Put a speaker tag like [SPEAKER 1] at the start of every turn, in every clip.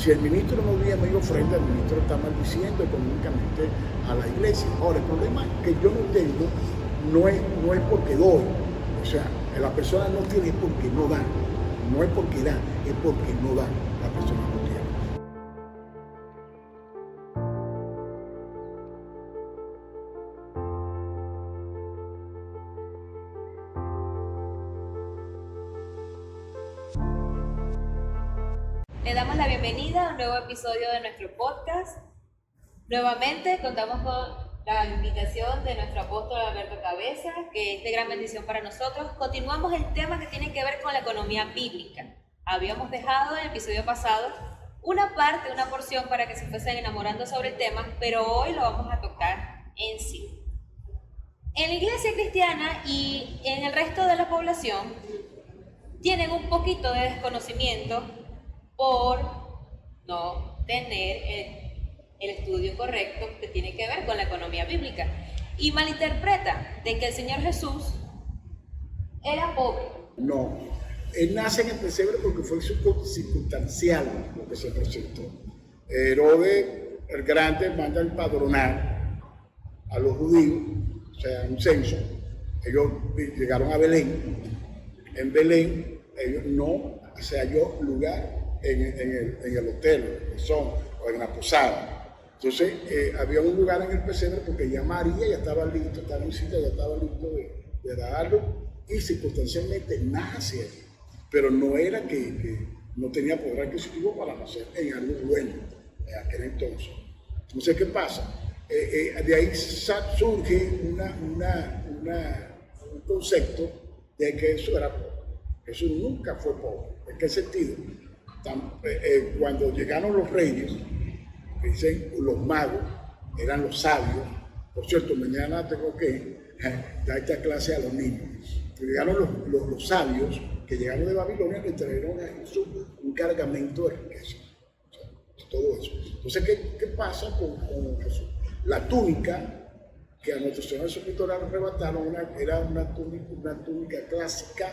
[SPEAKER 1] Si el ministro no viene y ofrenda, el ministro está maldiciendo económicamente a la iglesia. Ahora, el problema que yo no tengo no es porque doy. O sea, la persona no tiene es porque no da. No es porque da, es porque no da. La persona no tiene.
[SPEAKER 2] Le damos la bienvenida a un nuevo episodio de nuestro podcast. Nuevamente contamos con la invitación de nuestro apóstol Alberto Cabeza, que es de gran bendición para nosotros. Continuamos el tema que tiene que ver con la economía bíblica. Habíamos dejado en el episodio pasado una porción para que se fuesen enamorando sobre el tema, pero hoy lo vamos a tocar en sí. En la iglesia cristiana y en el resto de la población tienen un poquito de desconocimiento por no tener el estudio correcto que tiene que ver con la economía bíblica y malinterpreta de que el Señor Jesús era pobre.
[SPEAKER 1] No, él nace en el pesebre porque fue circunstancial lo que se presentó. Herodes el Grande manda empadronar a los judíos, o sea, un censo. Ellos llegaron a Belén. En Belén ellos no se halló lugar en el hotel, o en la posada. Entonces, había un lugar en el pesebre porque ya María ya estaba listo, estaba en sitio, ya estaba listo de darlo, y circunstancialmente nace, pero no era que no tenía poder adquisitivo para nacer en algo bueno en aquel entonces. Entonces, ¿qué pasa? De ahí surge un concepto de que eso era pobre. Eso nunca fue pobre. ¿En qué sentido? Cuando llegaron los reyes, dicen los magos, eran los sabios. Por cierto, mañana tengo que dar esta clase a los niños. Llegaron los sabios que llegaron de Babilonia, le trajeron a Jesús un cargamento de riqueza. O sea, todo eso. Entonces, ¿qué pasa con Jesús? La túnica que a nuestro Señor Jesucristo le arrebataron era una túnica clásica,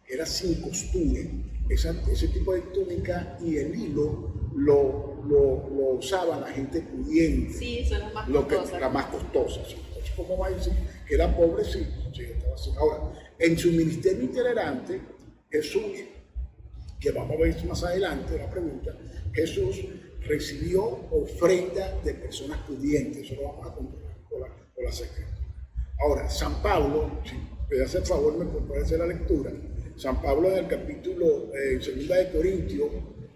[SPEAKER 1] era sin costura. Ese tipo de túnica y el hilo lo usaba la gente pudiente.
[SPEAKER 2] Sí, son las más costosas.
[SPEAKER 1] Las más costosas. Entonces, ¿cómo va a decir que era pobre? Sí, estaba así. Ahora, en su ministerio itinerante, Jesús, que vamos a ver más adelante la pregunta, Jesús recibió ofrenda de personas pudientes. Eso lo vamos a comprobar con la secreta. Ahora, San Pablo, si me hace el favor, me puede hacer la lectura. San Pablo en el capítulo 2 de Corintios,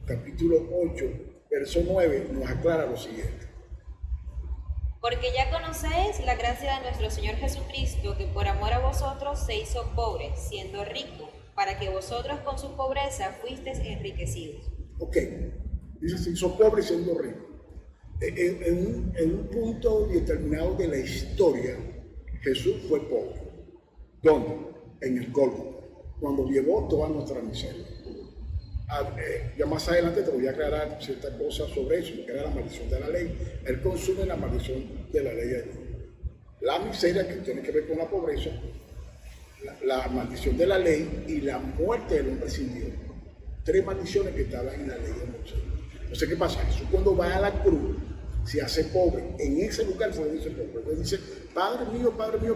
[SPEAKER 1] capítulo 8, verso 9, nos aclara lo siguiente.
[SPEAKER 2] Porque ya conocéis la gracia de nuestro Señor Jesucristo, que por amor a vosotros se hizo pobre, siendo rico, para que vosotros con su pobreza fuisteis enriquecidos.
[SPEAKER 1] Ok, dice, se hizo pobre siendo rico. En un punto determinado de la historia, Jesús fue pobre. ¿Dónde? En el Gólgota, cuando llevó toda nuestra miseria. Ya más adelante te voy a aclarar ciertas cosas sobre eso, porque era la maldición de la ley. Él consume la maldición de la ley de Dios. La miseria que tiene que ver con la pobreza, la maldición de la ley y la muerte del hombre sin Dios. Tres maldiciones que estaban en la ley de Moisés. Entonces, ¿qué pasa? Jesús cuando va a la cruz se hace pobre. En ese lugar fue donde dice pobre. Él dice, Padre mío,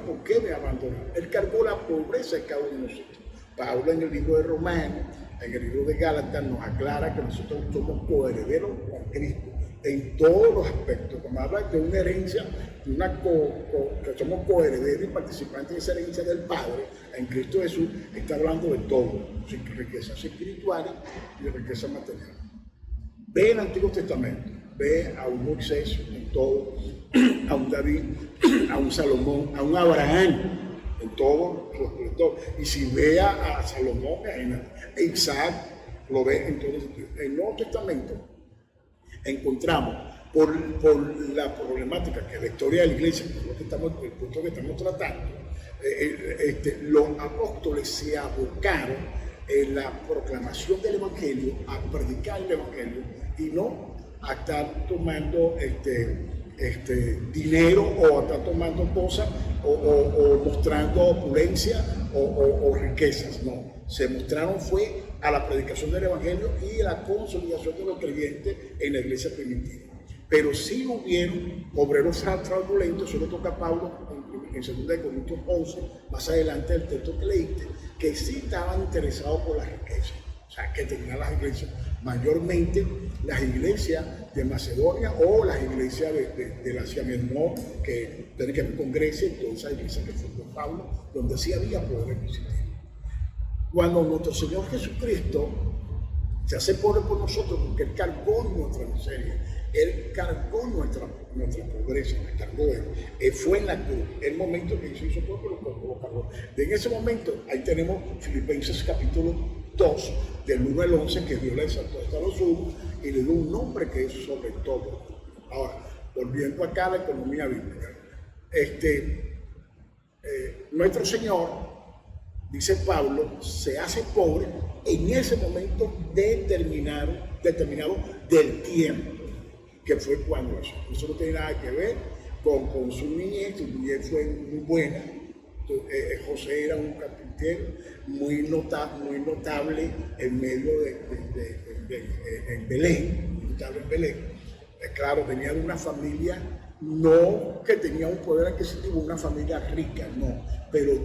[SPEAKER 1] ¿por qué me abandonaron? Él cargó la pobreza de cada uno de nosotros. Pablo en el libro de Romanos, en el libro de Gálatas, nos aclara que nosotros somos coherederos con Cristo en todos los aspectos. Cuando habla de una herencia, que somos coherederos y participantes de esa herencia del Padre, en Cristo Jesús, está hablando de todo, riquezas espirituales y riquezas materiales. Ve el Antiguo Testamento, ve a un Moisés en todo, a un David, a un Salomón, a un Abraham, en todo su esplendor. Y si ve a Salomón, a Isaac, lo ve en todo sentido. En el Nuevo Testamento encontramos, por la problemática que es la historia de la iglesia, que es el punto que estamos tratando, los apóstoles se abocaron en la proclamación del Evangelio, a predicar el Evangelio, y no a estar tomando dinero o a estar tomando cosas o mostrando opulencia o riquezas. No, se mostraron fue a la predicación del Evangelio y a la consolidación de los creyentes en la iglesia primitiva. Pero sí hubieron obreros fraudulentos, eso le toca a Pablo en 2 Corintios 11, más adelante del texto que leíste, que sí estaban interesados por la riqueza. O sea, que tenían las iglesias, mayormente las iglesias de Macedonia o las iglesias del Asia Menor, que tienen que ver con Grecia y todas esas iglesias que fundó Pablo, donde sí había poder adquisitivo. Cuando nuestro Señor Jesucristo se hace pobre por nosotros, porque Él cargó nuestra miseria, Él cargó nuestra pobreza, la cargó Él. Fue en la cruz, el momento que se hizo pobre, lo cargó. En ese momento, ahí tenemos Filipenses capítulo 2, del 1 al 11, que Dios le exaltó hasta los suyos y le dio un nombre que es sobre todo. Ahora, volviendo acá a la economía bíblica, nuestro Señor, dice Pablo, se hace pobre en ese momento determinado del tiempo, que fue cuando eso no tiene nada que ver con su niñez fue muy buena. José era un carpintero muy notable en medio en Belén, claro, venía de una familia no que tenía un poder adquisitivo, una familia rica, no, pero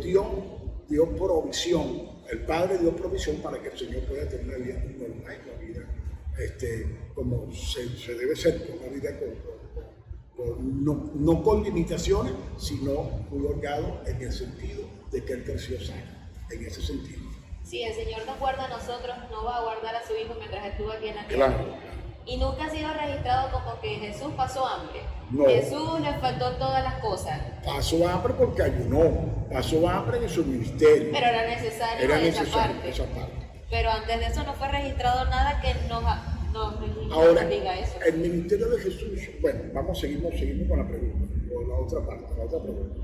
[SPEAKER 1] dio provisión. El Padre dio provisión para que el Señor pueda tener una vida normal, una vida como se debe ser, una vida no con limitaciones, sino muy holgado en el sentido de que Él creció sano, en ese sentido.
[SPEAKER 2] Si el Señor nos guarda a nosotros, no va a guardar a su Hijo mientras estuvo aquí en la tierra.
[SPEAKER 1] Claro.
[SPEAKER 2] Y nunca ha sido registrado como que Jesús pasó hambre.
[SPEAKER 1] No.
[SPEAKER 2] Jesús le faltó todas las cosas.
[SPEAKER 1] Pasó hambre porque ayunó, pasó hambre en su ministerio.
[SPEAKER 2] Pero era necesario esa parte. Pero antes de eso no fue registrado nada que nos
[SPEAKER 1] Ahora,
[SPEAKER 2] diga eso.
[SPEAKER 1] el ministerio de Jesús, bueno, seguimos con la pregunta, o la otra pregunta.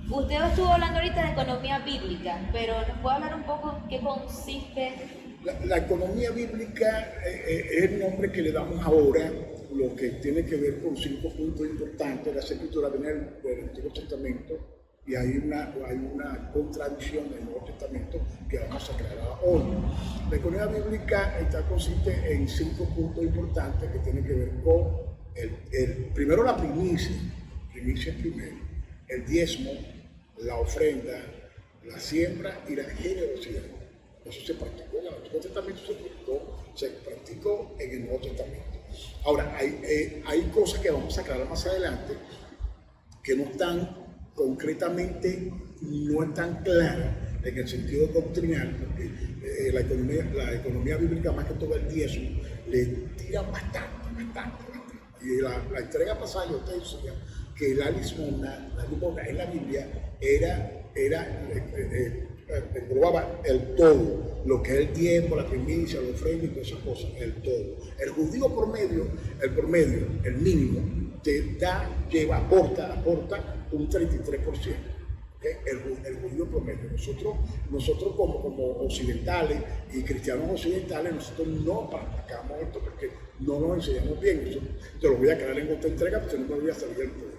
[SPEAKER 2] Usted estuvo hablando ahorita de economía bíblica, pero ¿nos puede hablar un poco en qué consiste?
[SPEAKER 1] La economía bíblica es el nombre que le damos ahora, lo que tiene que ver con 5 puntos importantes. La escritura viene del Antiguo Testamento y hay una contradicción del Nuevo Testamento que vamos a aclarar hoy. La economía bíblica consiste en 5 puntos importantes que tienen que ver con primero la primicia primero, el diezmo, la ofrenda, la siembra y la generosidad. Eso se practicó en el Antiguo Testamento, se practicó en el Nuevo Testamento. Ahora, hay cosas que vamos a aclarar más adelante que no están concretamente, no están claras en el sentido doctrinal, porque la economía bíblica, más que todo el diezmo, le tira bastante. Y la entrega pasada yo te decía que la limosna en la Biblia englobaba el todo, lo que es el tiempo, la primicia, la ofrenda y todas esas cosas, el todo. El judío promedio, el mínimo, aporta un 33%. ¿Okay? El judío promedio. Nosotros como occidentales y cristianos occidentales, nosotros no practicamos esto porque no nos enseñamos bien. Eso te lo voy a aclarar en otra entrega, porque no me voy a salir del punto.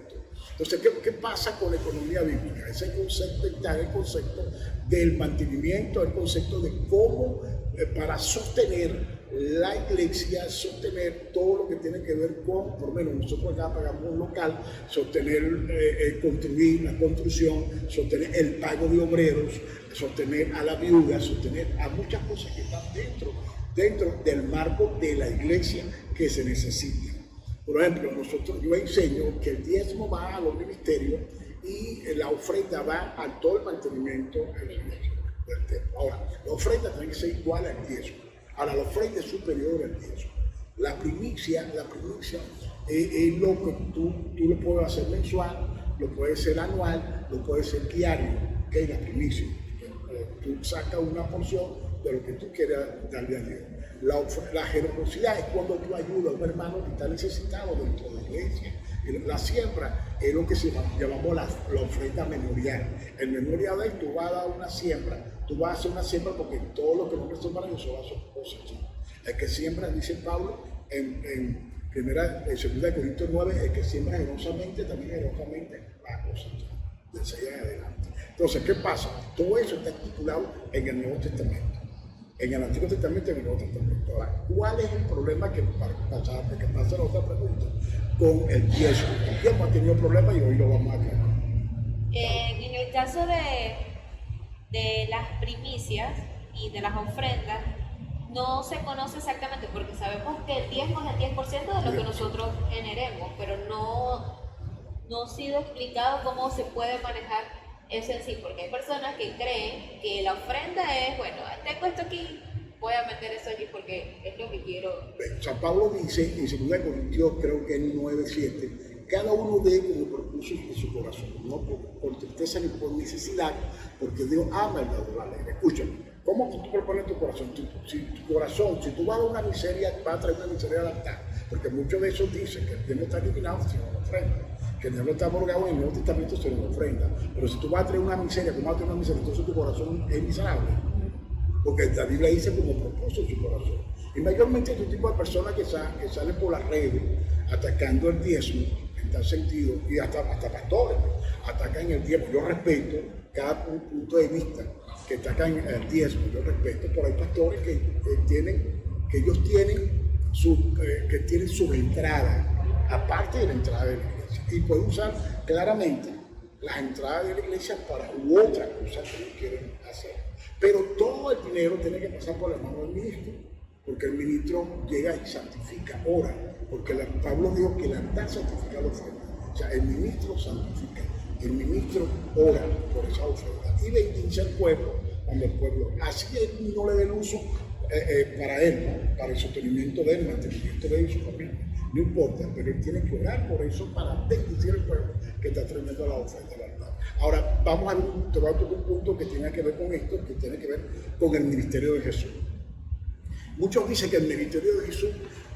[SPEAKER 1] Entonces, ¿qué pasa con la economía bíblica? Ese concepto está en el concepto del mantenimiento, el concepto de cómo para sostener la iglesia, sostener todo lo que tiene que ver con, por lo menos nosotros acá pagamos un local, sostener, construir la construcción, sostener el pago de obreros, sostener a la viuda, sostener a muchas cosas que están dentro del marco de la iglesia que se necesita. Por ejemplo, yo enseño que el diezmo va a los ministerios y la ofrenda va a todo el mantenimiento del templo. Ahora, la ofrenda tiene que ser igual al diezmo. Ahora, la ofrenda es superior al diezmo. La primicia es lo que tú lo puedes hacer mensual, lo puedes hacer anual, lo puedes hacer diario, que es la primicia. Tú sacas una porción de lo que tú quieras darle a Dios. La generosidad es cuando tú ayudas a un hermano que está necesitado dentro de la iglesia. La siembra es lo que llamamos la ofrenda memorial. El memorial es tú vas a dar una siembra, tú vas a hacer una siembra porque todo lo que no son para eso va a ser cosechar. El que siembra, dice Pablo en 2 Corintios 9, el que siembra generosamente, también generosamente va a cosechar. De 6 en adelante. Entonces, ¿qué pasa? Todo eso está estipulado en el Nuevo Testamento. en el Antiguo Testamento y en el Nuevo Testamento. Ahora, ¿cuál es el problema que pasa la otra pregunta con el diezmo? El diezmo ha tenido problemas y hoy lo vamos a aclarar.
[SPEAKER 2] En el caso de las primicias y de las ofrendas, no se conoce exactamente, porque sabemos que el diezmo es el 10% de lo que nosotros generemos, pero no ha sido explicado cómo se puede manejar eso en sí, porque hay personas que creen que la ofrenda es, bueno, tengo esto aquí, voy a meter eso allí porque es lo que quiero.
[SPEAKER 1] San Pablo dice en 2 Corintios, creo que en 9:7, cada uno dé como propuso de su corazón, no por tristeza ni por necesidad, porque Dios ama el dador alegre. Escúchame, ¿cómo tú propones tu corazón? Si tú vas a una miseria, vas a traer una miseria al altar, porque muchos de esos dicen que el Dios no está eliminado sino una ofrenda, que el Dios no está morgado en el Nuevo Testamento sino una ofrenda. Pero si tú vas a traer una miseria, ¿cómo vas a traer una miseria? Entonces tu corazón es miserable. Porque la Biblia dice como propuso su corazón. Y mayormente este tipo de personas que salen por las redes atacando el diezmo, en tal sentido, y hasta pastores, atacan el diezmo. Yo respeto cada punto de vista que atacan el diezmo, yo respeto, pero hay pastores que ellos tienen sus entradas, aparte de la entrada de la iglesia, y pueden usar claramente las entradas de la iglesia para otra cosa que ellos quieren hacer. Pero todo el dinero tiene que pasar por la mano del ministro, porque el ministro llega y santifica, ora, porque Pablo dijo que el altar santifica la ofrenda. O sea, el ministro santifica, el ministro ora por esa ofrenda y bendice al pueblo cuando el pueblo, así él no le dé el uso para él, ¿no? Para el sostenimiento de él, el mantenimiento de él y su familia. No importa, pero él tiene que orar por eso para bendecir al pueblo que está trayendo la ofrenda al altar. Ahora, vamos a tomar un punto que tiene que ver con esto, que tiene que ver con el ministerio de Jesús. Muchos dicen que el ministerio de Jesús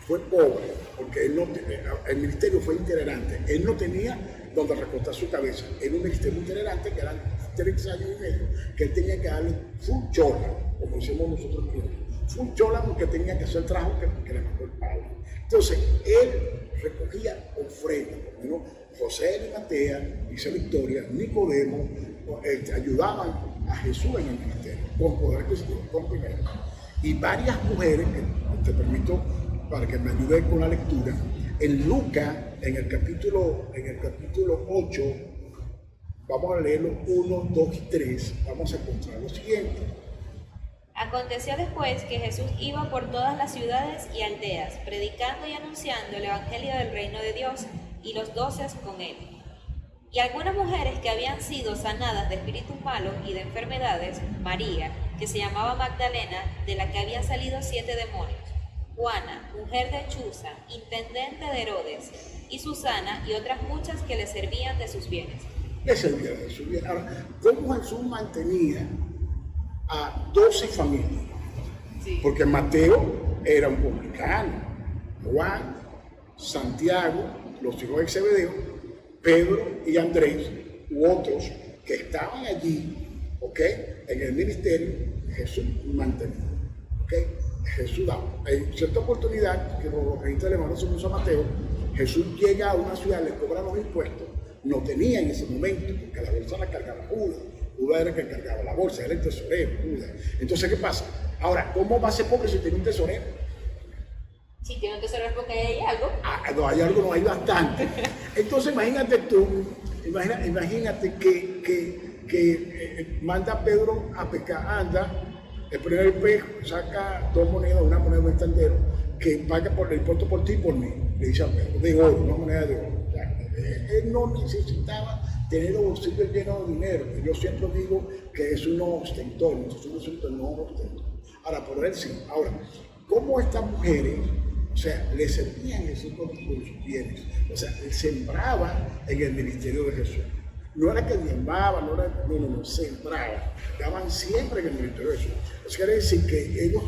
[SPEAKER 1] fue pobre, porque el ministerio fue itinerante. Él no tenía donde recostar su cabeza. Era un ministerio itinerante que eran 3 años y medio, que él tenía que darle full chola, como decimos nosotros aquí. Full chola porque tenía que hacer trabajo que le mandó el Padre. Entonces, él recogía ofrendas, por lo menos José de Arimatea, dice la historia, Nicodemo, ayudaban a Jesús en el ministerio, con poder adquisitivo, con dinero. Y varias mujeres, que te permito para que me ayude con la lectura, en Lucas, en el capítulo 8, vamos a leerlo 1, 2 y 3, vamos a encontrar lo siguiente.
[SPEAKER 2] Aconteció después que Jesús iba por todas las ciudades y aldeas, predicando y anunciando el evangelio del reino de Dios, y los 12 con él. Y algunas mujeres que habían sido sanadas de espíritus malos y de enfermedades, María, que se llamaba Magdalena, de la que habían salido 7 demonios, Juana, mujer de Chuza, intendente de Herodes, y Susana, y otras muchas que le servían de sus bienes.
[SPEAKER 1] Le servían de sus bienes. Ahora, ¿cómo Jesús mantenía a 12 familias?
[SPEAKER 2] Sí.
[SPEAKER 1] Porque Mateo era un publicano, Juan, Santiago, los hijos de Zebedeo, Pedro y Andrés, u otros que estaban allí, ¿ok? En el ministerio, Jesús mantenía, ¿ok? Jesús daba. En cierta oportunidad, que los registros alemanes se puso a Mateo, Jesús llega a una ciudad, le cobran los impuestos, no tenía en ese momento, porque la bolsa la cargaba Judas. Judas era el que cargaba la bolsa, era el tesorero, Judas. Entonces, ¿qué pasa? Ahora, ¿cómo va a ser pobre si tiene un tesorero?
[SPEAKER 2] Si tiene un tesorero es porque hay algo.
[SPEAKER 1] No hay algo, no hay bastante. Entonces, imagínate tú, imagínate que manda Pedro a pescar, anda, el primer pez saca 2 monedas, una moneda de un tendero, que paga por el impuesto por ti y por mí, le dice a Pedro, de oro, una moneda de oro. O sea, él no necesitaba tener los bolsillos llenos de dinero. Yo siempre digo que es un ostentor, no ostentó. Ahora, por él sí. Ahora, ¿cómo estas mujeres, o sea, le servían Jesús con sus bienes? O sea, sembraban en el ministerio de Jesús. No era que diezmaban, no, sembraban. Daban siempre en el ministerio de Jesús. Eso quiere decir que ellos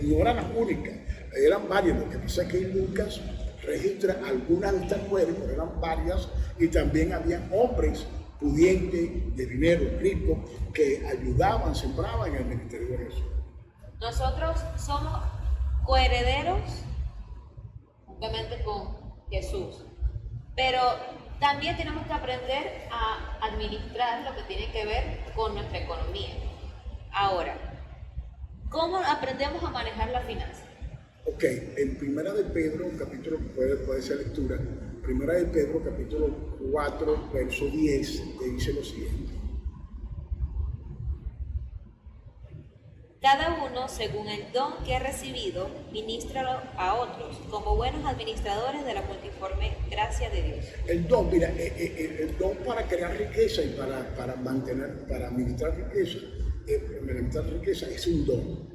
[SPEAKER 1] no eran las únicas, eran varias. Lo que pasa es que Lucas registra algunas de estas mujeres, pero eran varias, y también había hombres pudientes, de dinero, ricos, que ayudaban, sembraban en el ministerio de Jesús.
[SPEAKER 2] Nosotros somos coherederos juntamente con Jesús, pero también tenemos que aprender a administrar lo que tiene que ver con nuestra economía. Ahora, ¿Cómo aprendemos a manejar la finanza?
[SPEAKER 1] Ok, en Primera de Pedro, capítulo, puede ser lectura, Primera de Pedro, capítulo 4, verso 10, te dice lo siguiente.
[SPEAKER 2] Cada uno, según el don que ha recibido, ministralo a otros, como buenos administradores de la multiforme gracia de Dios.
[SPEAKER 1] El don, mira, el don para crear riqueza y para administrar riqueza es un don.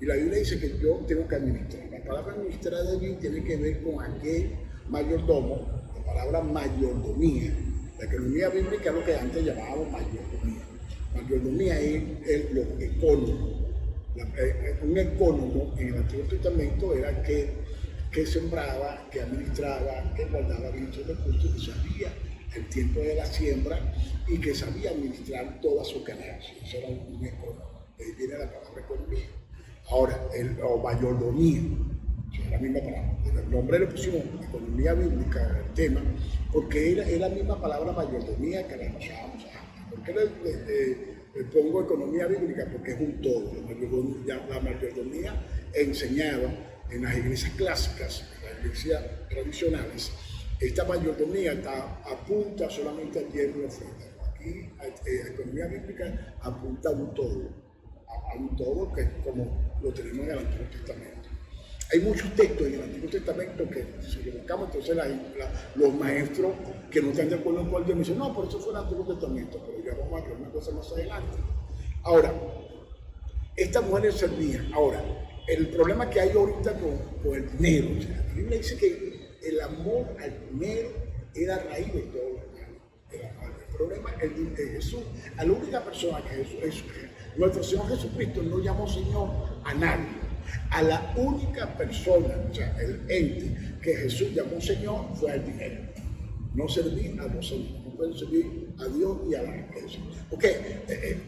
[SPEAKER 1] Y la Biblia dice que yo tengo que administrar. La palabra administrar de allí tiene que ver con aquel mayordomo, la palabra mayordomía. La economía bíblica es lo que antes llamábamos mayordomía. Mayordomía es lo ecónomo. Un ecónomo en el Antiguo Testamento era que sembraba, que administraba, que guardaba bien sus recursos, que sabía el tiempo de la siembra y que sabía administrar toda su ganancia. Eso era un ecónomo. De ahí viene la palabra economía. Ahora, o mayordomía, es la misma palabra. El nombre le pusimos economía bíblica, el tema, porque es la misma palabra mayordomía que la usábamos antes. ¿Por qué le pongo economía bíblica? Porque es un todo. La mayordomía enseñaba en las iglesias clásicas, en las iglesias tradicionales. Esta mayordomía apunta solamente al diezmo y ofrenda. Aquí, la economía bíblica apunta a un todo que es como lo tenemos en el Antiguo Testamento. Hay muchos textos en el Antiguo Testamento que si lo buscamos, entonces los maestros que no están de acuerdo con el Dios me dicen, no, por eso fue el Antiguo Testamento, pero ya vamos a ver una cosa más adelante. Ahora, esta mujer servía. Ahora, el problema que hay ahorita con el dinero, o sea, la Biblia dice que el amor al dinero era raíz de todo lo malo. El problema es Jesús, a la única persona que Jesús, nuestro Señor Jesucristo no llamó Señor a nadie. A la única persona, o sea, el ente que Jesús llamó Señor fue al dinero. No servir a los señores, no pueden servir a Dios y a la riqueza. Ok,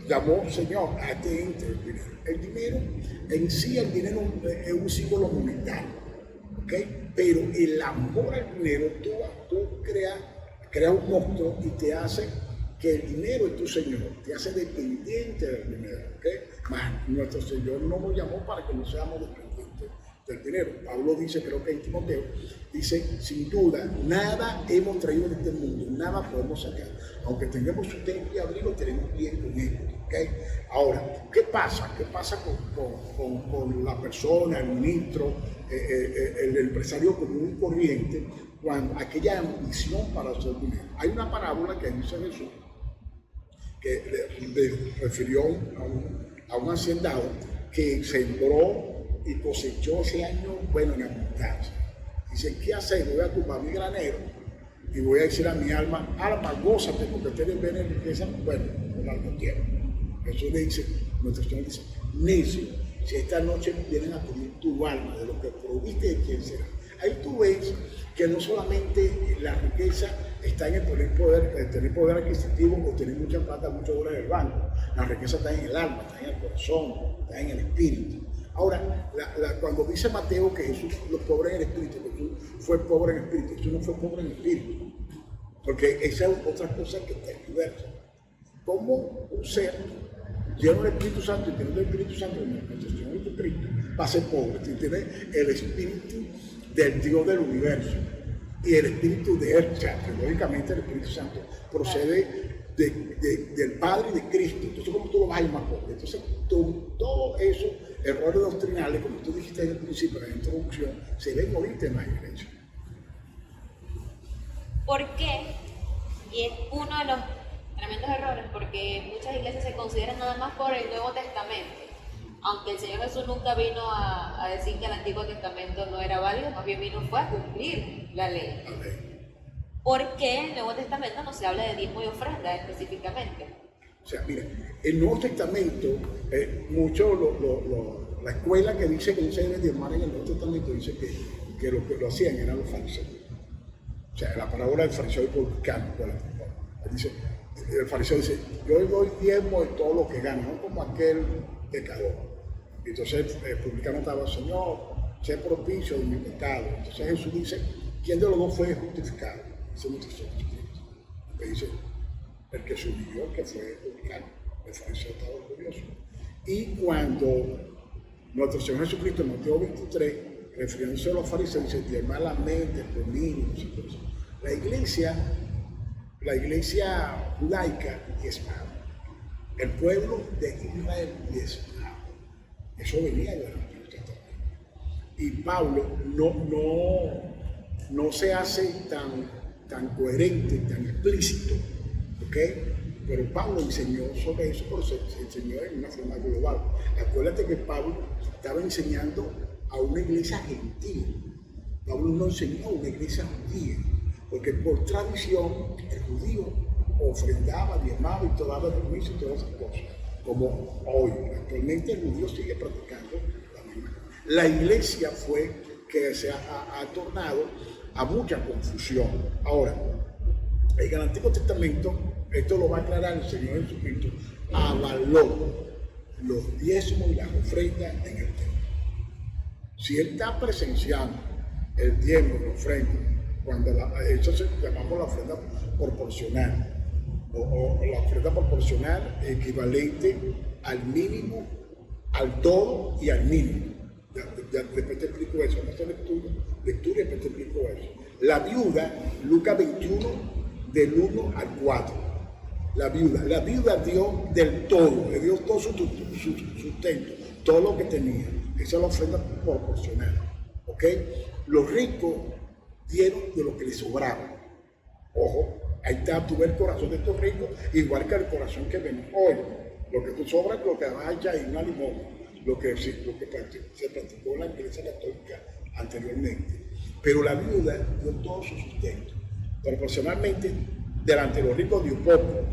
[SPEAKER 1] llamó Señor a este ente del dinero. El dinero, en sí el dinero es un símbolo monetario, ok, pero el amor al dinero, tú creas un monstruo y te hace que el dinero es tu Señor, te hace dependiente del dinero, ¿ok? Mas nuestro Señor no nos llamó para que no seamos dependientes del dinero. Pablo dice, creo que en Timoteo, dice, sin duda, nada hemos traído de este mundo, nada podemos sacar. Aunque tengamos sustento y abrigo, tenemos bien con él, ¿ok? Ahora, ¿qué pasa? ¿Qué pasa con la persona, el ministro, el empresario común y corriente, cuando aquella ambición para hacer dinero? Hay una parábola que dice Jesús, que le refirió a un hacendado que sembró y cosechó ese año, bueno, en abundancia. Dice, ¿qué hacer? Voy a tumbar mi granero y voy a decir a mi alma, gózate porque tienes bien en riqueza, bueno, por largo tiempo. Jesús le dice, nuestro Señor dice, necio, si esta noche vienen a pedir tu alma de lo que proviste, ¿de quién será? Ahí tú ves que no solamente la riqueza está en el tener poder adquisitivo o tener mucha plata, muchos dólares en el banco. La riqueza está en el alma, está en el corazón, está en el espíritu. Ahora, cuando dice Mateo que Jesús los pobres en el espíritu, que Jesús fue pobre en espíritu, Jesús no fue pobre en espíritu, porque esa es otra cosa que está en el universo. ¿Cómo un ser lleno del Espíritu Santo y teniendo el Espíritu Santo en nuestro Señor Jesucristo va a ser pobre? Si tiene el espíritu del Dios del universo y el espíritu de él, o sea, lógicamente el Espíritu Santo procede del Padre y de Cristo. Entonces, ¿cómo tú lo vas a ir más pobre? Entonces, todos esos errores doctrinales, como tú dijiste en el principio, en la introducción, se ven ahorita en la iglesia.
[SPEAKER 2] ¿Por qué? Y es uno de los tremendos errores, porque muchas iglesias se consideran nada más por el Nuevo Testamento. Aunque el Señor Jesús nunca vino a decir que el Antiguo Testamento no era válido, más bien fue a cumplir la ley. ¿Por qué el Nuevo Testamento no se habla de diezmo y ofrenda específicamente?
[SPEAKER 1] O sea, mira, el Nuevo Testamento, la escuela que dice que no se debe diezmar en el Nuevo Testamento dice que lo que lo hacían eran los fariseos. O sea, la parábola del fariseo y publicano. Dice, el fariseo dice, yo doy diezmo de todo lo que gano, no como aquel pecador. Entonces el publicano estaba, Señor, sé propicio de mi pecado. Entonces Jesús dice, ¿quién de los dos fue justificado? Dice nuestro Señor Jesucristo. Le dice, el que subió, que fue publicano. El fariseo estaba orgulloso. Y cuando Nuestro Señor Jesucristo en Mateo 23, refiriéndose a los fariseos, dice: diezmad la mente, los niños y todo eso. La iglesia judaica diezmaba. El pueblo de Israel diezmaba. Eso venía del Antiguo Testamento. Y Pablo no se hace tan coherente, tan explícito, ¿ok? Pero Pablo enseñó sobre eso, pero se enseñó en una forma global. Acuérdate que Pablo estaba enseñando a una iglesia gentil. Pablo no enseñó a una iglesia judía, porque por tradición el judío ofrendaba, diezmaba y daba permiso y todas esas cosas, como hoy. Actualmente el judío sigue practicando la misma cosa. La iglesia fue que se ha tornado a mucha confusión. Ahora, en el Antiguo Testamento, esto lo va a aclarar el Señor Jesucristo, avaló los diezmos y las ofrendas en el templo. Si él está presenciando el diezmo, la ofrenda, cuando eso se llamamos la ofrenda proporcional, o la ofrenda proporcional equivalente al mínimo, al todo y al mínimo. Después te explico eso, no es lectura y después te explico eso. La viuda, Lucas 21, del 1 al 4. La viuda dio del todo, le dio todo su sustento, todo lo que tenía. Esa es la ofrenda proporcional. ¿Ok? Los ricos dieron de lo que les sobraba. Ojo, ahí está, tú ves el corazón de estos ricos, igual que el corazón que vemos hoy. Lo que te sobra es lo que vas a echar en una limosna, lo que se practicó en la Iglesia Católica anteriormente. Pero la viuda dio todo su sustento. Proporcionalmente, delante de los ricos dio poco.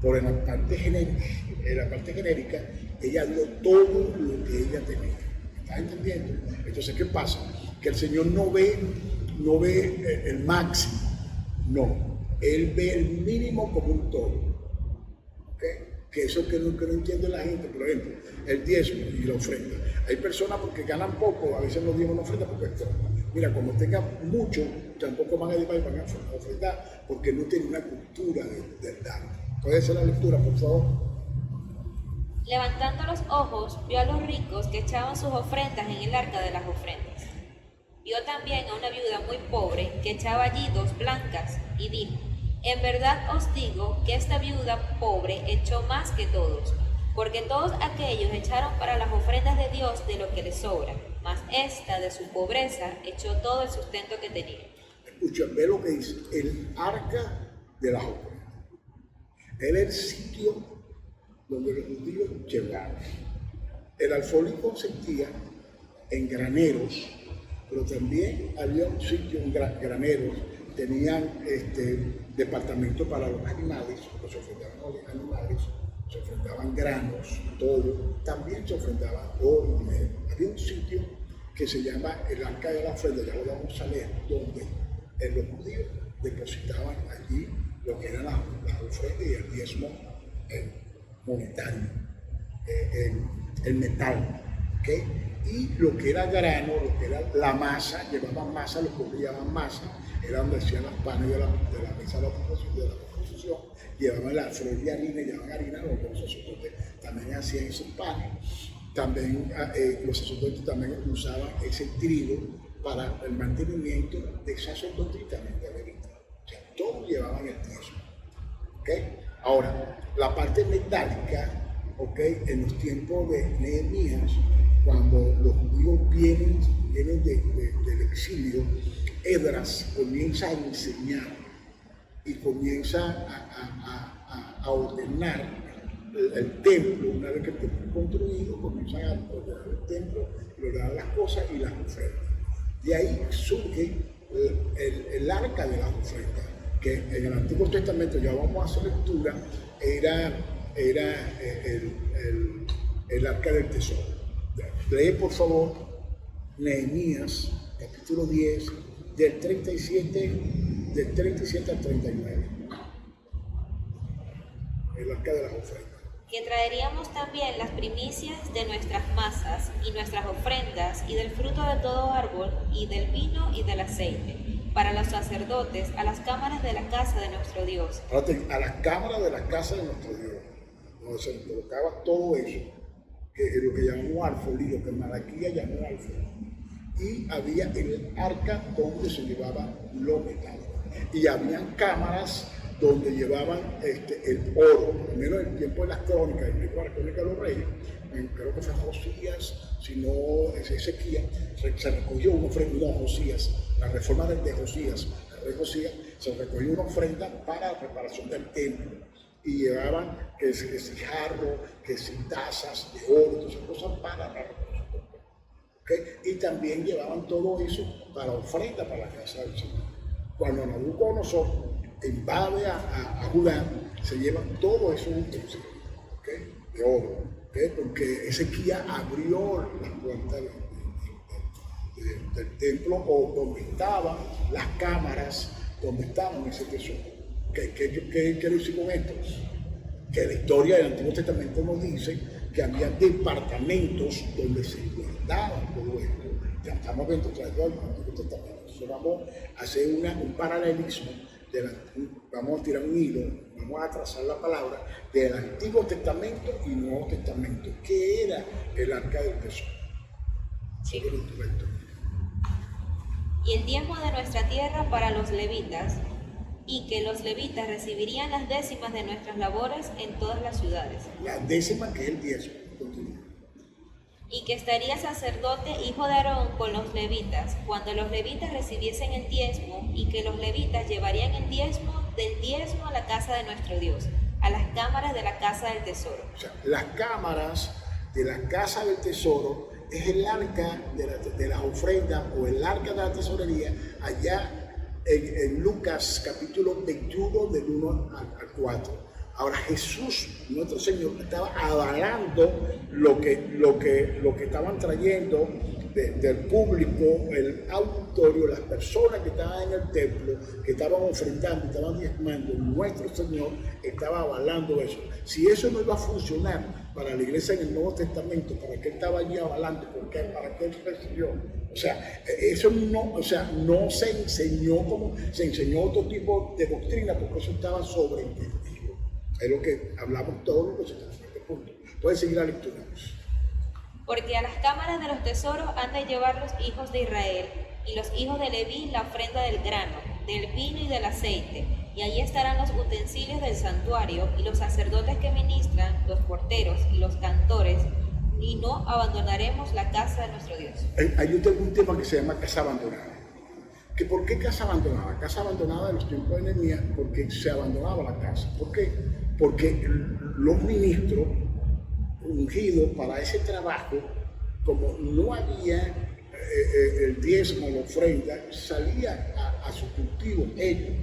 [SPEAKER 1] Por en la parte genérica, ella dio todo lo que ella tenía. ¿Estás entendiendo? Entonces, ¿qué pasa? Que el Señor no ve el máximo, no. Él ve el mínimo como un todo. ¿Okay? Que eso que no entiende la gente, por ejemplo, el diezmo y la ofrenda. Hay personas porque ganan poco, a veces no dieron una ofrenda porque esto. Mira, cuando tengan mucho, tampoco van a ofrendar porque no tienen una cultura del dar. ¿Puede ser la lectura, por favor?
[SPEAKER 2] Levantando los ojos, vio a los ricos que echaban sus ofrendas en el arca de las ofrendas. Vio también a una viuda muy pobre que echaba allí 2 blancas, y dijo: en verdad os digo que esta viuda pobre echó más que todos, porque todos aquellos echaron para las ofrendas de Dios de lo que les sobra, mas esta de su pobreza echó todo el sustento que tenía.
[SPEAKER 1] Escucha, ve lo que dice, el arca de las ofrendas. Era el sitio donde los judíos llegaban. El alfolí consistía en graneros, pero también había un sitio en graneros, tenían departamento para los animales, porque se ofrendaban los animales, se ofrendaban granos, todo, también se ofrendaban oro y dinero. Había un sitio que se llama el Arca de la Ofrenda, ya lo vamos a leer, donde los judíos depositaban allí lo que eran las ofrendas y el diezmo monetario, el metal, ¿okay? Y lo que era grano, lo que era la masa, llevaban masa, los pobres llevaban masa, era donde hacían las panes de la mesa de la proposición, llevaban la flor de harina, llevaban harina, los sacerdotes también hacían esos panes. También los sacerdotes también usaban ese trigo para el mantenimiento de sacerdotes y también de levitas. O sea, todos llevaban el diezmo. ¿Okay? Ahora, la parte metálica, ¿okay? En los tiempos de Nehemías, cuando los judíos vienen del exilio, Esdras comienza a enseñar y comienza a ordenar el templo. Una vez que el templo es construido, comienzan a ordenar el templo, ordenar las cosas y las ofrendas. De ahí surge el arca de las ofrendas, que en el Antiguo Testamento, ya vamos a hacer lectura, era el arca del tesoro. Lee por favor Nehemías capítulo 10 del 37 al 39. El arca de las ofrendas.
[SPEAKER 2] Que traeríamos también las primicias de nuestras masas y nuestras ofrendas y del fruto de todo árbol y del vino y del aceite para los sacerdotes a las cámaras de la casa de nuestro Dios.
[SPEAKER 1] A las cámaras de la casa de nuestro Dios, donde se colocaba todo eso, que es lo que llamamos alfolí, lo que Malaquías llamó alfolí. Y había el arca donde se llevaban los metales. Y habían cámaras donde llevaban el oro, al menos en el tiempo de las crónicas, en el tiempo de las crónicas de los reyes, creo que fue Josías, si no es Ezequías, se recogió una ofrenda, no, Josías, la reforma de Josías, el rey Josías, se recogió una ofrenda para la preparación del templo. Y llevaban que si jarro, que si tazas de oro, todas esas cosas para la preparación del templo. ¿Okay? Y también llevaban todo eso para ofrenda para la casa del Señor. Cuando Nabucodonosor invade a Judá, se llevan todo eso utensilios, ¿okay? De oro, ¿okay? Porque Ezequías abrió las puertas del templo o donde estaban las cámaras, donde estaban ese tesoro. ¿Qué quiero decir con esto? Que la historia del Antiguo Testamento nos dice que había departamentos donde se guardaban todo esto. Ya estamos dentro del Antiguo Testamento. Entonces vamos a hacer un paralelismo, vamos a tirar un hilo, vamos a trazar la palabra del Antiguo Testamento y Nuevo Testamento. ¿Qué era el arca del tesoro?
[SPEAKER 2] Sí. Y el diezmo de nuestra tierra para los levitas, y que los levitas recibirían las décimas de nuestras labores en todas las ciudades.
[SPEAKER 1] La décima que es el diezmo. Continúa.
[SPEAKER 2] Y que estaría sacerdote hijo de Aarón con los levitas, cuando los levitas recibiesen el diezmo, y que los levitas llevarían el diezmo del diezmo a la casa de nuestro Dios, a las cámaras de la casa del tesoro.
[SPEAKER 1] O sea, las cámaras de la casa del tesoro es el arca de las ofrendas o el arca de la tesorería allá en Lucas capítulo 21 del 1 al 4. Ahora Jesús, nuestro Señor, estaba avalando lo que estaban trayendo del público, el auditorio, las personas que estaban en el templo, que estaban ofrendando, estaban diezmando. Nuestro Señor estaba avalando eso. Si eso no iba a funcionar para la iglesia en el Nuevo Testamento, ¿para qué estaba allí avalando? ¿Para qué recibió? O sea, eso no se enseñó como se enseñó otro tipo de doctrina, porque eso estaba sobreentendido. Es lo que hablamos todos los que se están en este punto. Pueden seguir la lectura.
[SPEAKER 2] Porque a las cámaras de los tesoros han de llevar los hijos de Israel y los hijos de Leví la ofrenda del grano, del vino y del aceite, y allí estarán los utensilios del santuario y los sacerdotes que ministran, los porteros y los cantores, y no abandonaremos la casa de nuestro Dios.
[SPEAKER 1] Hay un tema que se llama casa abandonada. ¿Por qué casa abandonada? Casa abandonada en los tiempos de Nehemías, porque se abandonaba la casa. ¿Por qué? Porque los ministros ungidos para ese trabajo, como no había el diezmo, la ofrenda, salían a su cultivo ellos,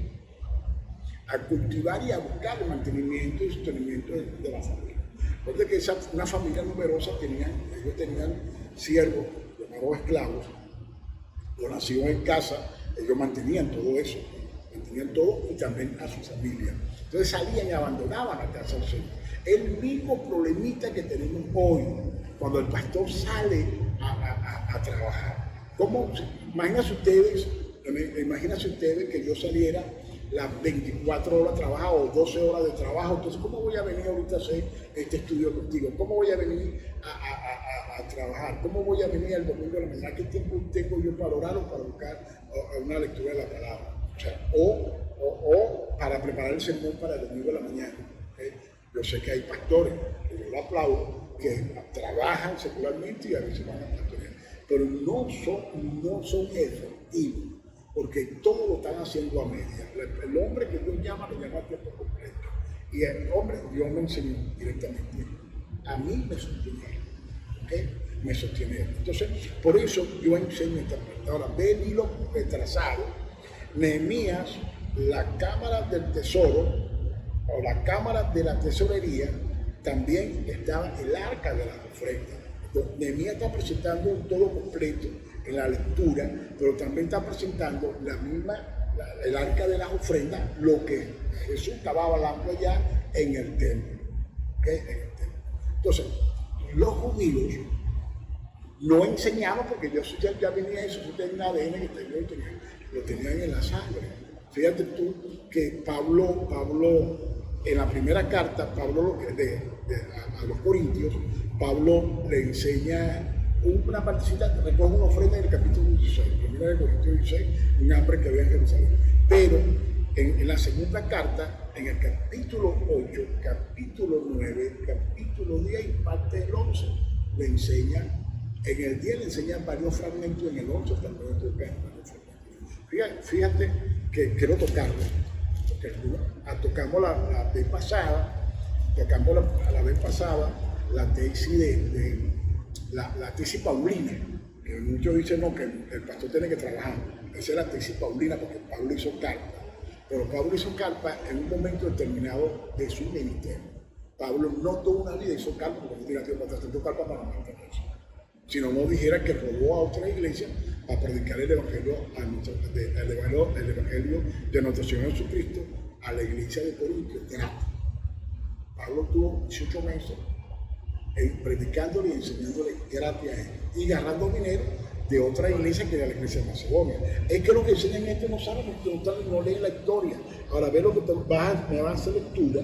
[SPEAKER 1] a cultivar y a buscar el mantenimiento y sostenimiento de la familia. Recuerda que una familia numerosa ellos tenían siervos, llamados esclavos, los nacidos en casa, ellos mantenían todo eso, mantenían todo y también a su familia. Entonces salían y abandonaban la casa del Señor. El mismo problemita que tenemos hoy, cuando el pastor sale a trabajar. Imagínense ustedes que yo saliera las 24 horas de trabajo o 12 horas de trabajo. Entonces, ¿cómo voy a venir ahorita a hacer este estudio contigo? ¿Cómo voy a venir a trabajar? ¿Cómo voy a venir el domingo de la mañana? ¿Qué tiempo tengo yo para orar o para buscar una lectura de la palabra? O sea, o para preparar el sermón para el domingo de la mañana. ¿Okay? Yo sé que hay pastores, que yo lo aplaudo, que trabajan secularmente y a veces van a pastorear, pero no son efectivos, porque todo lo están haciendo a media. El hombre que Dios llama, lo llama a tiempo completo. Y el hombre, Dios me enseñó directamente. A mí me sostiene. ¿Okay? Me sostiene. Entonces, por eso yo enseño esta parte. Ahora, ve el hilo trazado. Nehemías, la cámara del tesoro, o la cámara de la tesorería, también estaba el arca de las ofrendas. Nehemías está presentando un todo completo en la lectura, pero también está presentando el arca de las ofrendas, lo que Jesús estaba hablando allá en el templo. ¿Okay? En el templo. Entonces, los judíos no enseñaban, porque ya venía eso, yo tenía un ADN que lo tenían en la sangre. Fíjate tú que Pablo en la primera carta, Pablo a los Corintios, Pablo le enseña una partecita, recoge una ofrenda en el capítulo 16, primera de Corintios 16, un hambre que había en Jerusalén. Pero en la segunda carta, en el capítulo 8, capítulo 9, capítulo 10 y parte del 11, le enseña, en el 10 le enseñan varios fragmentos, en el 11 también le tocan varios fragmentos. Fíjate que quiero tocarlo, porque tocamos la vez pasada, la tesis la tesis paulina, que muchos dicen no, que el pastor tiene que trabajar. Esa es la tesis paulina porque Pablo hizo carpa. Pero Pablo hizo carpa en un momento determinado de su ministerio. Pablo no tuvo una vida, hizo carpa porque no tenía tiempo para hacer carpa para mantenerse. Si no, no dijera que robó a otra iglesia para predicar el evangelio, el evangelio de nuestro Señor Jesucristo a la iglesia de Corinto gratis. Pablo tuvo 18 meses predicándole y enseñándole gratis a él y agarrando dinero de otra iglesia que era la iglesia de Macedonia. Es que lo que enseñan esto no saben, no leen la historia. Ahora ve lo que me va a hacer lectura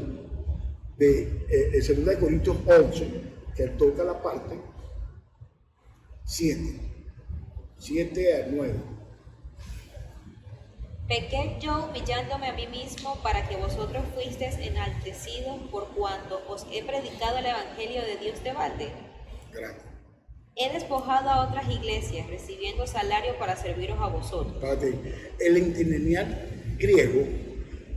[SPEAKER 1] de 2 Corintios 11, que toca la parte 7 a 9.
[SPEAKER 2] Pequé yo humillándome a mí mismo para que vosotros fuisteis enaltecidos por cuanto os he predicado el evangelio de Dios de balde.
[SPEAKER 1] Gracias.
[SPEAKER 2] He despojado a otras iglesias, recibiendo salario para serviros a vosotros.
[SPEAKER 1] Espérate, el interlineal griego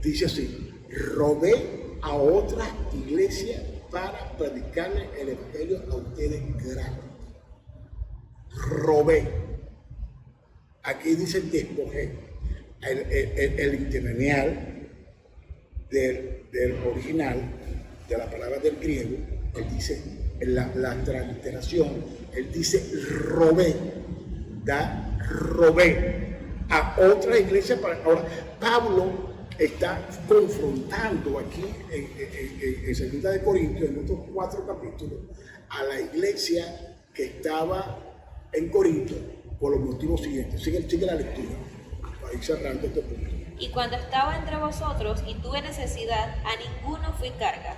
[SPEAKER 1] dice así: robé a otras iglesias para predicarle el evangelio a ustedes gratis. Robé. Aquí dice despojé. El interlineal del original, de la palabra del griego, él dice, en la transliteración, él dice robé a otra iglesia. Ahora, Pablo está confrontando aquí en 2 Corintios, en estos 4 capítulos, a la iglesia que estaba en Corinto por los motivos siguientes. Sigue la lectura. Ahí cerrando este punto.
[SPEAKER 2] Y cuando estaba entre vosotros y tuve necesidad, a ninguno fui carga,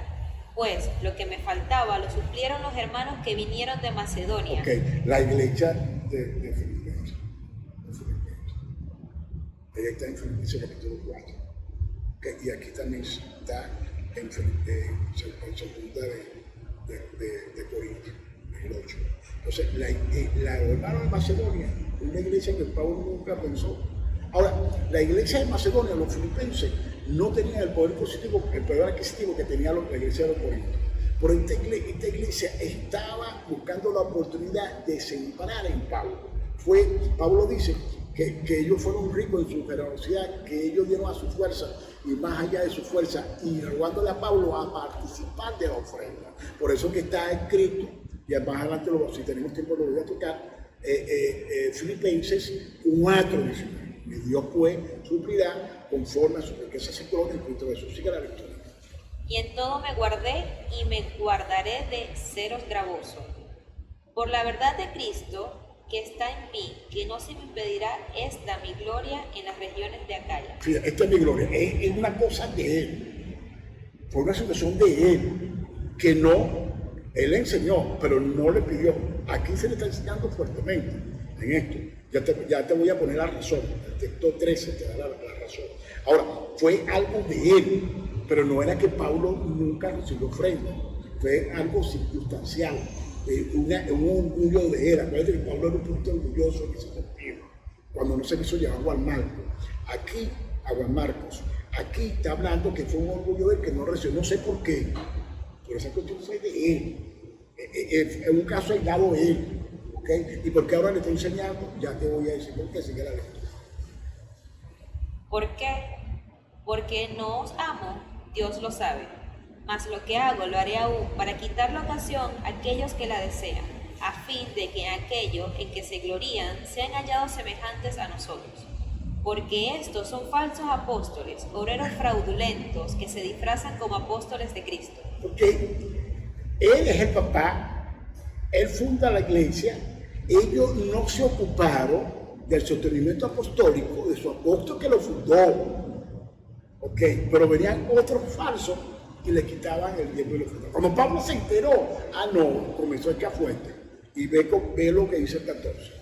[SPEAKER 2] pues lo que me faltaba lo suplieron los hermanos que vinieron de Macedonia.
[SPEAKER 1] Ok, la iglesia de Filipenses. Ella está en Filipenses capítulo 4. Okay, y aquí también está en segunda de Corintios, en el 8. Entonces, la hermana de Macedonia, una iglesia que Pablo nunca pensó. Ahora, la iglesia de Macedonia, los filipenses, no tenían el poder adquisitivo que tenía la iglesia de los Corintios. Pero esta iglesia estaba buscando la oportunidad de sembrar en Pablo. Pablo dice que ellos fueron ricos en su generosidad, que ellos dieron a su fuerza y más allá de su fuerza, y rogándole a Pablo a participar de la ofrenda. Por eso que está escrito, y más adelante, si tenemos tiempo lo voy a tocar, Filipenses 4:19. Y Dios pues suplirá conforme a su riqueza y gloria en Cristo Jesús. Sigue la lectura.
[SPEAKER 2] Y en todo me guardé y me guardaré de seros gravoso. Por la verdad de Cristo que está en mí, que no se me impedirá esta mi gloria en las regiones de Acaya.
[SPEAKER 1] Fíjate, esta es mi gloria. Es una cosa de Él. Fue una situación de Él que Él le enseñó, pero no le pidió. Aquí se le está enseñando fuertemente en esto. Ya te voy a poner la razón. El texto 13 te da la razón. Ahora, fue algo de él, pero no era que Pablo nunca recibió ofrenda. Fue algo circunstancial, un orgullo de él. Acuérdate que Pablo era un punto orgulloso en ese sentido, cuando no se quiso llevar a Juan Marcos. Aquí está hablando que fue un orgullo de él que no recibió. No sé por qué, pero esa cuestión fue de él. Es un caso aislado de él. ¿Okay? ¿Y por qué ahora le estoy enseñando? Ya te voy a decir por qué. Sigue la lectura.
[SPEAKER 2] ¿Por qué? Porque no os amo, Dios lo sabe. Mas lo que hago lo haré aún para quitar la ocasión a aquellos que la desean, a fin de que en aquello en que se glorían sean hallados semejantes a nosotros. Porque estos son falsos apóstoles, obreros fraudulentos que se disfrazan como apóstoles de Cristo.
[SPEAKER 1] Porque él es el papá, él funda la iglesia. Ellos no se ocuparon del sostenimiento apostólico de su apóstol que lo fundó, pero venían otros falsos y le quitaban el diezmo y la ofrenda. Cuando Pablo se enteró, no, comenzó a echar fuerte. Y ve lo que dice el 14.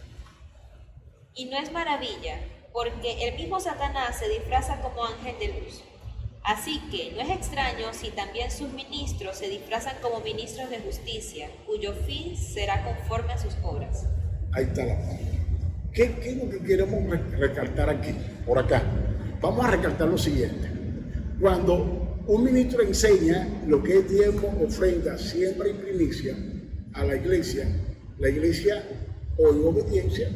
[SPEAKER 2] Y no es maravilla, porque el mismo Satanás se disfraza como ángel de luz. Así que no es extraño si también sus ministros se disfrazan como ministros de justicia, cuyo fin será conforme a sus obras.
[SPEAKER 1] Ahí está la parte. ¿Qué es lo que queremos recalcar aquí, por acá? Vamos a recalcar lo siguiente. Cuando un ministro enseña lo que es diezmo, ofrenda, siembra y primicia a la iglesia o en obediencia,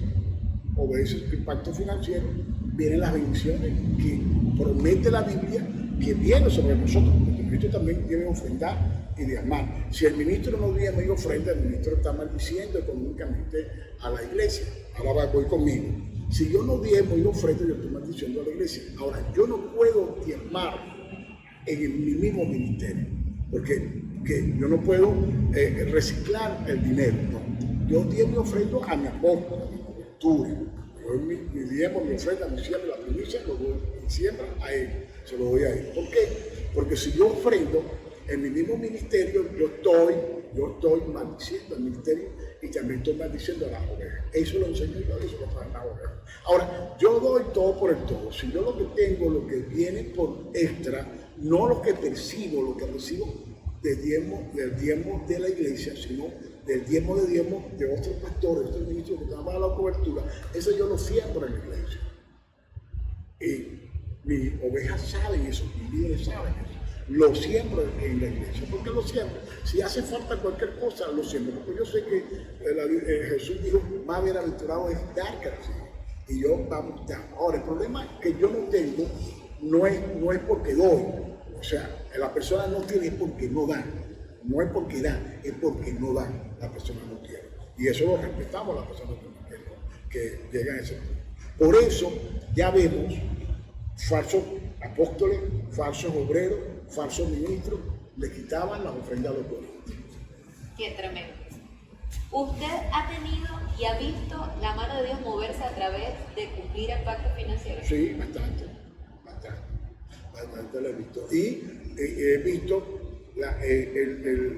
[SPEAKER 1] obedece el impacto financiero, vienen las bendiciones que promete la Biblia que viene sobre nosotros, porque el ministro también debe ofrendar y diezmar. Si el ministro no diezma y ofrenda, el ministro está maldiciendo económicamente a la iglesia. Ahora voy conmigo. Si yo no diezmo y no ofrendo, yo estoy maldiciendo a la iglesia. Ahora, yo no puedo diezmar en mi mismo ministerio, porque yo no puedo reciclar el dinero. No. Yo diezmo y ofrendo a mi apóstol, a mi cobertura. Yo mi diezmo, mi ofrenda, mi siembra, la primicia, lo doy en siembra a él, se lo doy a él. ¿Por qué? Porque si yo ofrendo en mi mismo ministerio, yo estoy maldiciendo al ministerio y también estoy maldiciendo a las ovejas. Eso lo enseño yo, eso lo traen las ovejas. Ahora, yo doy todo por el todo. Si yo lo que tengo, lo que viene por extra, no lo que percibo, lo que recibo del diezmo de la iglesia, sino del diezmo de otros pastores, de otros ministros que están para la cobertura, eso yo lo siembro en la iglesia. Y mis ovejas saben eso, mis líderes saben eso. Lo siembro en la iglesia. ¿Por qué lo siembro? Si hace falta cualquier cosa, lo siembro. Porque yo sé que Jesús dijo, más bienaventurado es dar que recibir. Y yo vamos a dar. Ahora, el problema que yo no tengo no es porque doy. O sea, la persona no tiene es porque no da. No es porque da, es porque no da. La persona no quiere. Y eso lo respetamos a las personas que llegan a ese punto. Por eso ya vemos falsos apóstoles, falsos obreros, falsos ministros, le quitaban las ofrendas a los políticos.
[SPEAKER 2] Qué tremendo. ¿Usted ha tenido y ha visto la mano de Dios moverse a través de cumplir el pacto financiero?
[SPEAKER 1] Sí, bastante lo he visto. Y he visto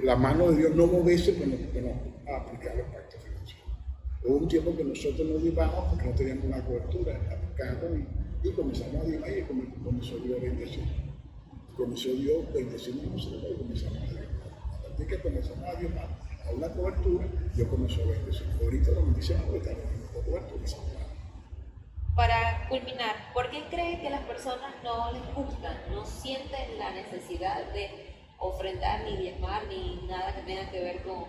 [SPEAKER 1] la mano de Dios no moverse, pero no aplicar el pacto financiero. Hubo un tiempo que nosotros nos divamos porque no teníamos una cobertura, aplicamos y comenzamos a divar y comenzó Dios a bendecir. Comenzó Dios bendeciendo a nosotros y comenzamos a divar. A partir que comenzamos a divar a una cobertura, Dios comenzó a bendecir. Ahorita lo bendicimos porque estamos en una cobertura.
[SPEAKER 2] Para culminar, ¿por qué cree que las personas no les gustan, no sienten la necesidad de ofrendar, ni diezmar, ni nada que tenga que ver con...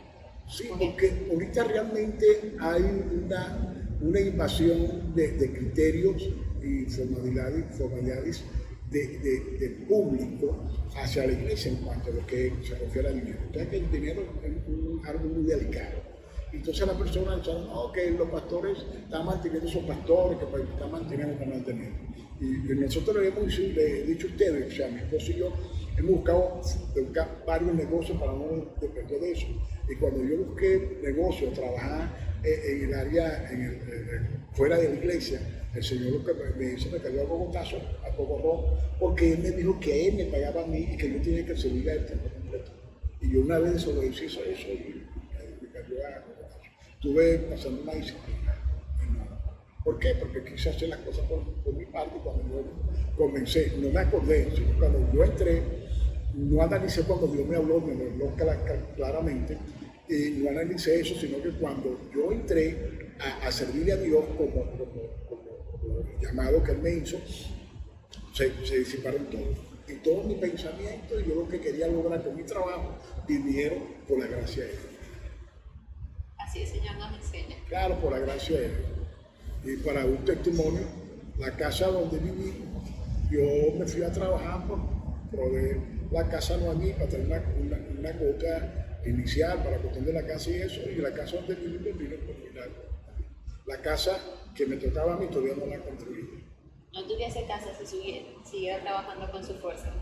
[SPEAKER 1] Sí, porque ahorita realmente hay una invasión de criterios y formalidades de público hacia la iglesia en cuanto a lo que se refiere al dinero. Entonces, que el dinero es algo muy delicado. Entonces la persona dice, no, que los pastores están manteniendo esos pastores, que están manteniendo, Y nosotros le he dicho a ustedes, o sea, mi esposo y yo, hemos buscado varios negocios para no depender de eso. Y cuando yo busqué negocios, trabajar en el área, fuera de la iglesia, el Señor lo que me dice, me cayó a cogotazo, a cogorrón, porque Él me dijo que Él me pagaba a mí y que yo tenía que servir a Él tiempo completo. Y yo una vez desobedecí eso y me cayó a cogotazo. Estuve pasando una disciplina. ¿Por qué? Porque quise hacer las cosas por mi parte y cuando yo comencé, no me acordé, sino cuando yo entré, no analicé cuando Dios me habló claramente, y no analicé eso, sino que cuando yo entré a servirle a Dios como el llamado que Él me hizo, se disiparon todos. Y todo mi pensamiento y yo lo que quería lograr con mi trabajo, vinieron por la gracia de Él.
[SPEAKER 2] Así el Señor nos enseña.
[SPEAKER 1] Claro, por la gracia de Él. Y para un testimonio, la casa donde viví, yo me fui a trabajar por proveer la casa no a mí, para tener una cuota inicial para la cuestión de la casa y eso, y la casa donde viví me vino por final. La casa que me tocaba a mí todavía no la construí.
[SPEAKER 2] No tuviese casa si siguiera trabajando con su fuerza.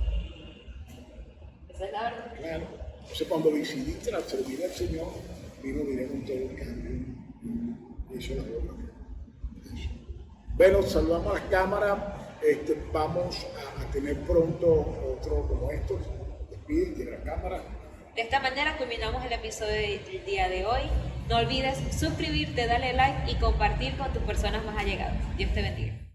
[SPEAKER 2] Esa es la verdad.
[SPEAKER 1] Claro. Entonces cuando decidí servir al Señor, vino con todo el cambio. Y eso es la verdad. Bueno, saludamos a las cámaras. Vamos a tener pronto otro como estos, despiden de la cámara.
[SPEAKER 2] De esta manera culminamos el episodio del día de hoy. No olvides suscribirte, darle like y compartir con tus personas más allegadas. Dios te bendiga.